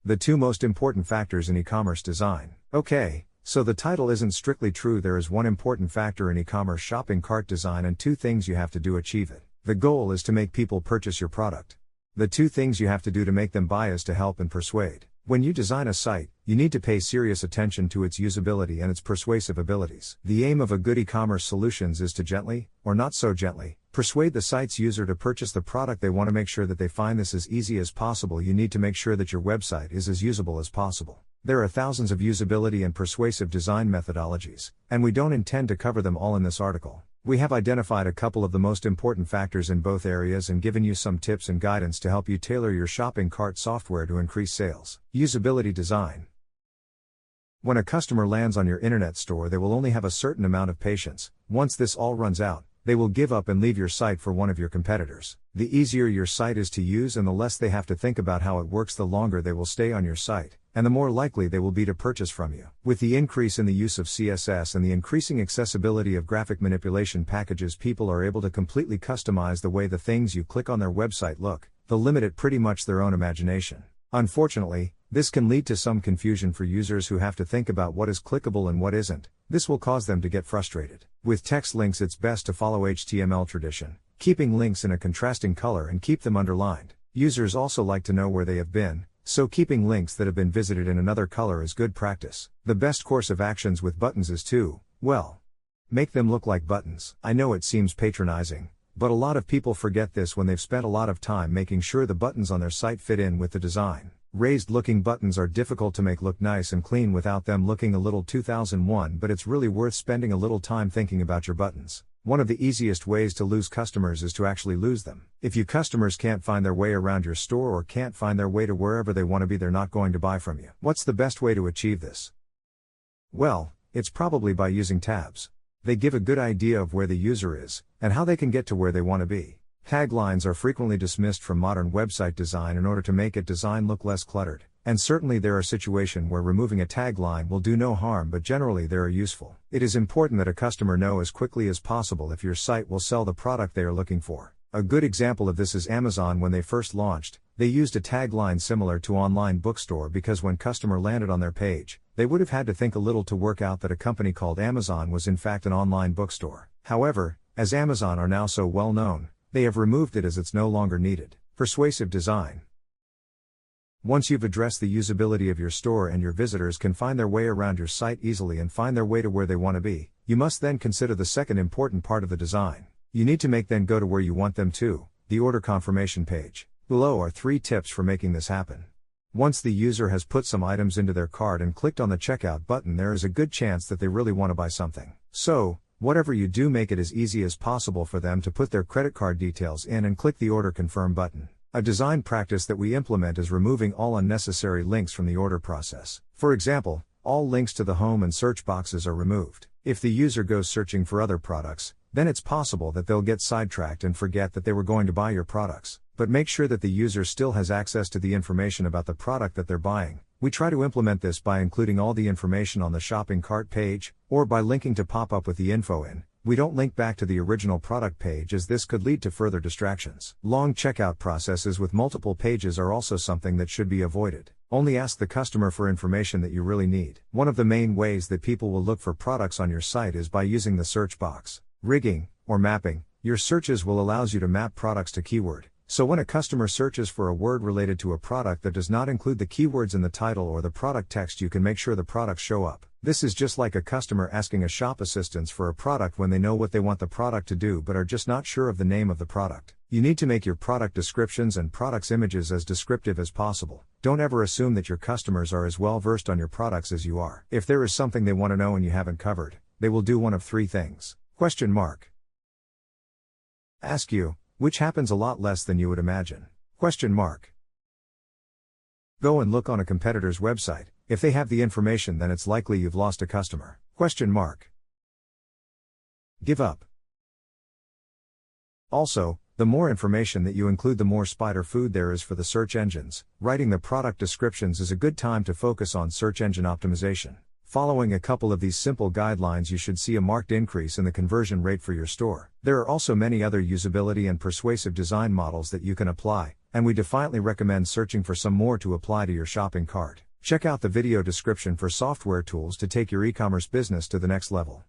The two most important factors in e-commerce design. Okay, so the title isn't strictly true. There is one important factor in e-commerce shopping cart design and two things you have to do to achieve it. The goal is to make people purchase your product. The two things you have to do to make them buy is to help and persuade. When you design a site, you need to pay serious attention to its usability and its persuasive abilities. The aim of a good e-commerce solutions is to gently, or not so gently, persuade the site's user to purchase the product. They want to make sure that they find this as easy as possible. You need to make sure that your website is as usable as possible. There are thousands of usability and persuasive design methodologies, and we don't intend to cover them all in this article. We have identified a couple of the most important factors in both areas and given you some tips and guidance to help you tailor your shopping cart software to increase sales. Usability design. When a customer lands on your internet store, they will only have a certain amount of patience. Once this all runs out, they will give up and leave your site for one of your competitors. The easier your site is to use and the less they have to think about how it works, the longer they will stay on your site, and the more likely they will be to purchase from you. With the increase in the use of CSS and the increasing accessibility of graphic manipulation packages, people are able to completely customize the way the things you click on their website look. They'll limit it pretty much their own imagination. Unfortunately, this can lead to some confusion for users who have to think about what is clickable and what isn't. This will cause them to get frustrated. With text links, it's best to follow HTML tradition, keeping links in a contrasting color and keep them underlined. Users also like to know where they have been, so keeping links that have been visited in another color is good practice. The best course of actions with buttons is to, well, make them look like buttons. I know it seems patronizing, but a lot of people forget this when they've spent a lot of time making sure the buttons on their site fit in with the design. Raised-looking buttons are difficult to make look nice and clean without them looking a little 2001, but it's really worth spending a little time thinking about your buttons. One of the easiest ways to lose customers is to actually lose them. If your customers can't find their way around your store or can't find their way to wherever they want to be, they're not going to buy from you. What's the best way to achieve this? Well, it's probably by using tabs. They give a good idea of where the user is, and how they can get to where they want to be. Taglines are frequently dismissed from modern website design in order to make it design look less cluttered, and certainly there are situations where removing a tagline will do no harm, but generally they are useful. It is important that a customer know as quickly as possible if your site will sell the product they are looking for. A good example of this is Amazon. When they first launched, they used a tagline similar to online bookstore because when customer landed on their page, they would have had to think a little to work out that a company called Amazon was in fact an online bookstore. However, as Amazon are now so well known, they have removed it as it's no longer needed. Persuasive design. Once you've addressed the usability of your store and your visitors can find their way around your site easily and find their way to where they want to be, you must then consider the second important part of the design. You need to make them go to where you want them to, the order confirmation page. Below are 3 tips for making this happen. Once the user has put some items into their cart and clicked on the checkout button, there is a good chance that they really want to buy something. So, whatever you do, make it as easy as possible for them to put their credit card details in and click the order confirm button. A design practice that we implement is removing all unnecessary links from the order process. For example, all links to the home and search boxes are removed. If the user goes searching for other products, then it's possible that they'll get sidetracked and forget that they were going to buy your products. But make sure that the user still has access to the information about the product that they're buying. We try to implement this by including all the information on the shopping cart page, or by linking to pop up with the info in. We don't link back to the original product page as this could lead to further distractions. Long checkout processes with multiple pages are also something that should be avoided. Only ask the customer for information that you really need. One of the main ways that people will look for products on your site is by using the search box. Rigging, or mapping, your searches will allow you to map products to keyword. So when a customer searches for a word related to a product that does not include the keywords in the title or the product text, you can make sure the products show up. This is just like a customer asking a shop assistance for a product when they know what they want the product to do but are just not sure of the name of the product. You need to make your product descriptions and products images as descriptive as possible. Don't ever assume that your customers are as well versed on your products as you are. If there is something they want to know and you haven't covered, they will do one of 3 things. Ask you, which happens a lot less than you would imagine. Go and look on a competitor's website. If they have the information, then it's likely you've lost a customer. Give up. Also, the more information that you include, the more spider food there is for the search engines. Writing the product descriptions is a good time to focus on search engine optimization. Following a couple of these simple guidelines, you should see a marked increase in the conversion rate for your store. There are also many other usability and persuasive design models that you can apply, and we defiantly recommend searching for some more to apply to your shopping cart. Check out the video description for software tools to take your e-commerce business to the next level.